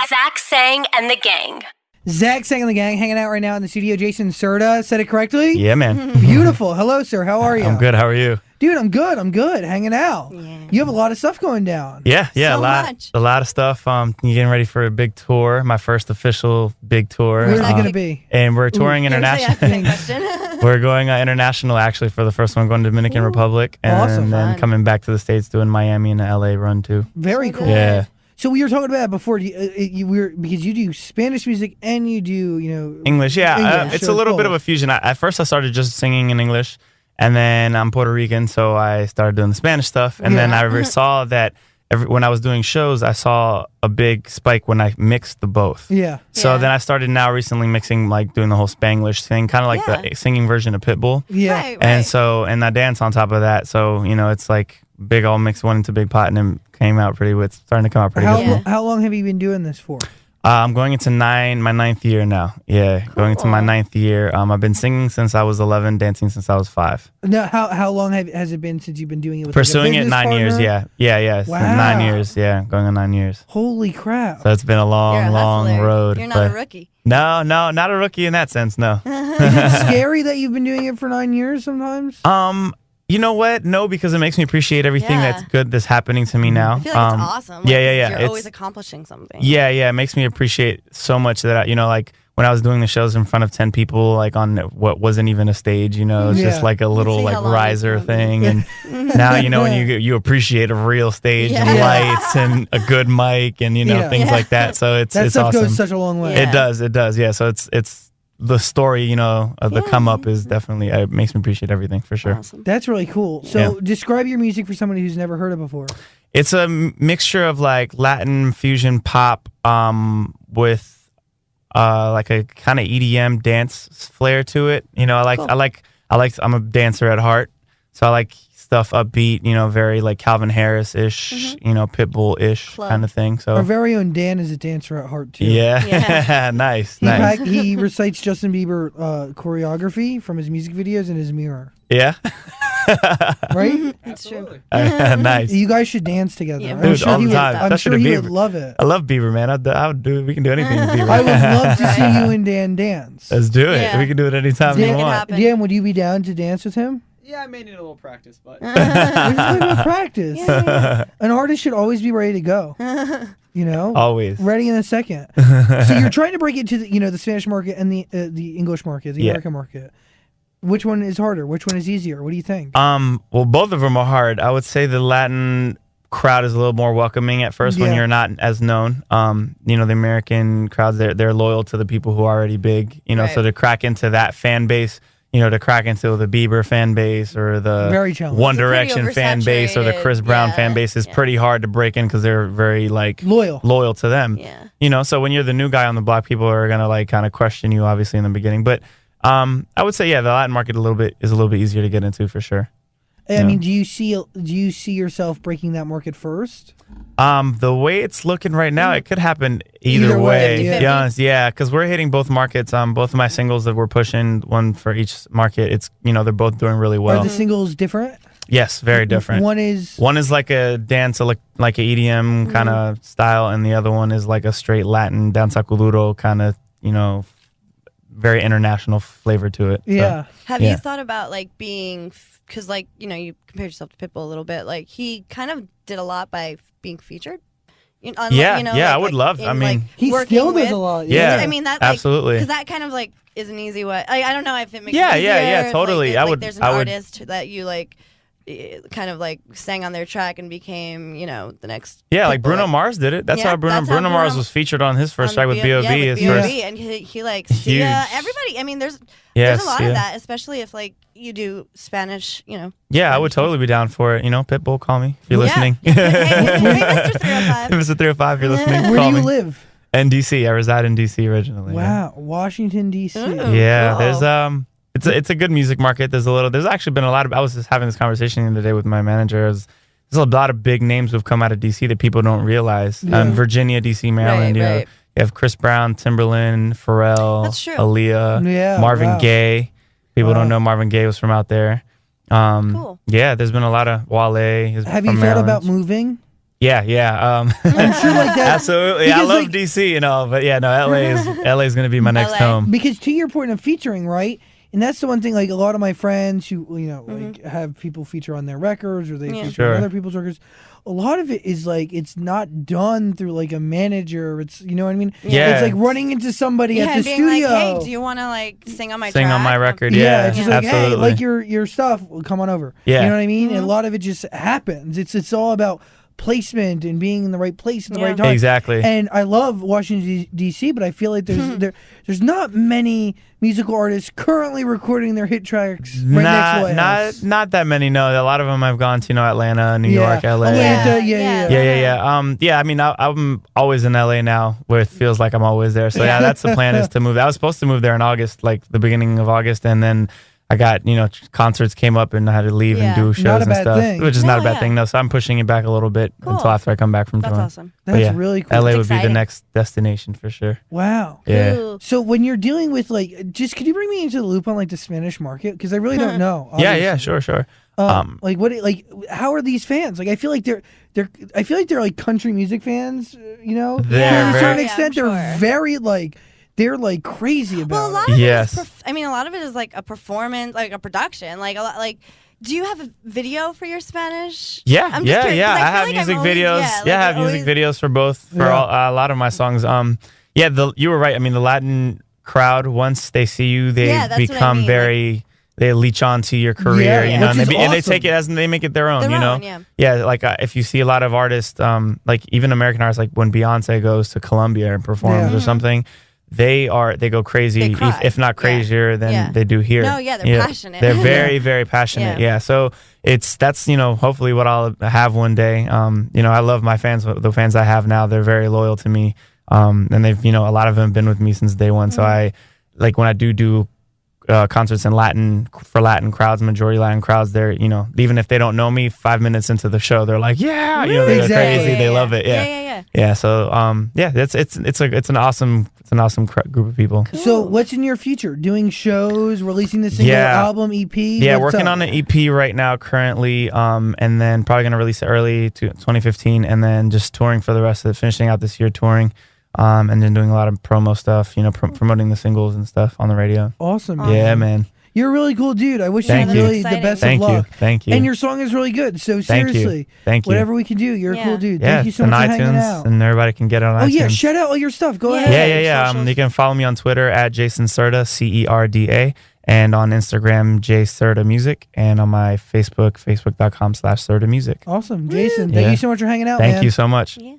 Zach Sang and the gang. Zach Sang and the gang hanging out right now in the studio. Jason Certa, said it correctly? Yeah, man. Beautiful. Hello, sir. How are you? I'm good. How are you? Dude, I'm good. Hanging out. Yeah. You have a lot of stuff going down. Yeah, So a lot of stuff. You getting ready for a big tour, my first official big tour. Where's it going to be? And we're touring international. We're going international actually for the first one, going to Dominican Republic, and Awesome. then coming back to the States, doing Miami and the LA run too. Very cool. Yeah. So we were talking about it before. Because you do Spanish music and you do, English. Yeah, English, it's so a little it's bit of a fusion. At first, I started just singing in English, and then I'm Puerto Rican, so I started doing the Spanish stuff. And then I saw that when I was doing shows, I saw a big spike when I mixed the both. Yeah. So then I started now recently mixing, like doing the whole Spanglish thing, kind of like the singing version of Pitbull. Yeah. Right. And I dance on top of that. So, it's like big all mixed one into big pot, and it came out it's starting to come out pretty good. How long have you been doing this for? I'm going into my ninth year now. Yeah, Cool. going into my ninth year. I've been singing since I was 11, dancing since I was 5. Now, how long has it been since you've been doing it with Pursuing like a it business 9 years, partner? yeah. Wow. 9 years, yeah, going on 9 years. Holy crap. So it's been a You're long, a long hustler. road. You're not but a rookie. No, not a rookie in that sense, no. Is it scary that you've been doing it for 9 years sometimes? You know what? No, because it makes me appreciate everything Yeah. that's good that's happening to me now. I feel like it's awesome. Like, Yeah. You're It's always accomplishing something. Yeah, it makes me appreciate so much that like when I was doing the shows in front of 10 people, like on what wasn't even a stage, it's just like a little See like how long riser it's thing, and now when you appreciate a real stage and lights and a good mic and things like that. So it's stuff awesome. goes such a long way. Yeah. It does. Yeah. So it's the story, of the come up is definitely it makes me appreciate everything for sure. Awesome. That's really cool. So describe your music for somebody who's never heard it before. It's a mixture of like Latin fusion pop with like a kind of EDM dance flair to it. I'm a dancer at heart, so I like stuff upbeat, very like Calvin Harris-ish, Pitbull-ish kind of thing. So Our very own Dan is a dancer at heart too. yeah. nice. He recites Justin Bieber choreography from his music videos in his mirror. Yeah. Right? It's true. Nice. You guys should dance together. Yeah, I'm Dude, sure all he the would, time, I'm sure especially he Bieber. would love it. I love Bieber, man. I would do. We can do anything with Bieber. I would love to see you and Dan dance. Let's do it. Yeah. We can do it anytime Make you it want. happen. Dan, would you be down to dance with him? Yeah, I may need a little practice, but We're just talking about practice. Yeah. An artist should always be ready to go. Always. Ready in a second. So you're trying to break it to the Spanish market and the English market, the American market. Which one is harder? Which one is easier? What do you think? Well, both of them are hard. I would say the Latin crowd is a little more welcoming at first when you're not as known. The American crowds, they're loyal to the people who are already big. So to crack into that fan base, to crack into the Bieber fan base or the Very challenging. One It's a pretty Direction fan base or the Chris Brown fan base is pretty hard to break in because they're very like loyal to them. Yeah. So when you're the new guy on the block, people are gonna like kind of question you, obviously in the beginning. But I would say the Latin market is a little bit easier to get into for sure. I mean, do you see yourself breaking that market first? The way it's looking right now, it could happen either way. 50-50. To be honest, yeah, because we're hitting both markets. Both of my singles that we're pushing, one for each market. It's they're both doing really well. Are the singles different? Yes, very different. One is like a dance, like a EDM kind of style, and the other one is like a straight Latin danza kuduro kind of very international flavor to it. Yeah. So, Have you thought about like being, because like, you compared yourself to Pitbull a little bit, like he kind of did a lot by being featured. I would love. I mean, he still does a lot. Yeah, I mean that absolutely. because that kind of like is an easy way. I don't know if it makes Yeah, it easier, yeah, if, totally. Like, I like, would- There's an I would- artist that you like, kind of like sang on their track and became the next. Yeah, like Pitbull. Bruno Mars did it. That's Yeah, how Bruno that's how Mars Bruno- was featured on his first on track with B.O.B. Yeah, with his first. B.O.B. and he like Huge. Sia, everybody. I mean, there's a lot of that, especially if like you do Spanish. Yeah, I would totally be down for it. Pitbull, call me if you're listening. Hey, Mr. 305. Mr. 305, if you're listening, Where call do you me. live? In D.C. I reside in D.C. originally. Wow, Washington D.C. Yeah, Cool. there's it's a good music market. There's actually been a lot of. I was just having this conversation the other day with my manager. There's a lot of big names who've come out of D.C. that people don't realize. Virginia, D.C., Maryland. Right. You have Chris Brown, Timberland, Pharrell, That's true. Aaliyah, Marvin Gaye. People don't know Marvin Gaye was from out there. Cool. Yeah, there's been a lot of Wale. Have you thought about moving? Yeah. I'm sure like that. Absolutely. I Because, love like- DC and all, but yeah, no, LA is going to be my next LA. home. Because to your point of featuring, right? And that's the one thing. Like a lot of my friends who Mm-hmm. like have people feature on their records or they feature Sure. on other people's records. A lot of it is like it's not done through like a manager. It's what I mean. Yeah. It's like running into somebody at the and being studio. like, hey, do you want to like sing on my Sing track? on my record. Yeah, Yeah, it's just like, hey, absolutely. like your stuff, well, come on over. Yeah. You know what I mean? Mm-hmm. And a lot of it just happens. It's all about placement and being in the right place at the right time. Exactly. And I love Washington D.C., but I feel like there's not many musical artists currently recording their hit tracks right next to the White House. not that many. No, a lot of them I've gone to. Atlanta, New York, LA. Atlanta, Yeah. Yeah. I mean, I'm always in LA now, where it feels like I'm always there. So yeah, that's the plan is to move. I was supposed to move there in August, like the beginning of August, and then I got concerts came up and I had to leave and do shows Not a and bad stuff, thing. which is not a No, bad thing. No, so I'm pushing it back a little bit Cool. until after I come back from That's touring. awesome. But That's yeah, really cool. LA It's would be the exciting. next destination for sure. Wow. Yeah. Cool. So when you're dealing with like, just could you bring me into the loop on like the Spanish market? Because I really don't know. Yeah, obviously. sure. Like what? Like how are these fans? Like I feel like they're. I feel like they're like country music fans. They're to a certain very- extent, I'm they're sure. very like they're like crazy about. Well, a lot it. of Yes. it is a lot of it is like a performance, like a production, like a lot, like. Do you have a video for your Spanish? Yeah, I'm just curious, 'cause I feel have like music I'm always- videos. yeah, like I have I'm music always- videos for both for Yeah. a lot of my songs. You were right. I mean, the Latin crowd, once they see you, they Yeah, that's what I become mean, very. They leech onto your career, Yeah, you know, which and is and they awesome. take it as they make it their own, Their you know. own, yeah. Like if you see a lot of artists, like even American artists, like when Beyonce goes to Colombia and performs Yeah. or something, they go crazy, They cry. if not Yeah. crazier than Yeah. they do here. No, yeah, they're passionate. They're very, very passionate. Yeah. Yeah. So that's hopefully what I'll have one day. I love my fans. The fans I have now, they're very loyal to me. And they've a lot of them have been with me since day one. So I like when I do concerts in Latin crowds, majority Latin crowds. They're even if they don't know me, 5 minutes into the show, they're like, yeah, they go Exactly. crazy. They love it. Yeah. So it's an awesome group of people. So what's in your future? Doing shows, releasing the single album, EP? Yeah, What's working up? on an EP right now currently, and then probably gonna release it early to 2015, and then just touring for the rest of it, finishing out this year touring, and then doing a lot of promo stuff, promoting the singles and stuff on the radio. Awesome. Yeah, man. You're a really cool dude. I wish Thank you you. really the Exciting. best Thank of you. luck. Thank you. And your song is really good. So Thank you. seriously, Thank you. whatever we can do, you're a cool Yeah. dude. Yeah, Thank you so it's much on for hanging iTunes, out. and everybody can get it on Oh iTunes. yeah, shout out all your stuff. Go Yeah. ahead. Yeah. Socials. You can follow me on Twitter at Jason Certa, CERDA, and on Instagram, Certa Music, and on my Facebook, facebook.com/Certa Music. Awesome, Jason. Thank Yeah. you so much for hanging out, Thank man. you so much. Yeah.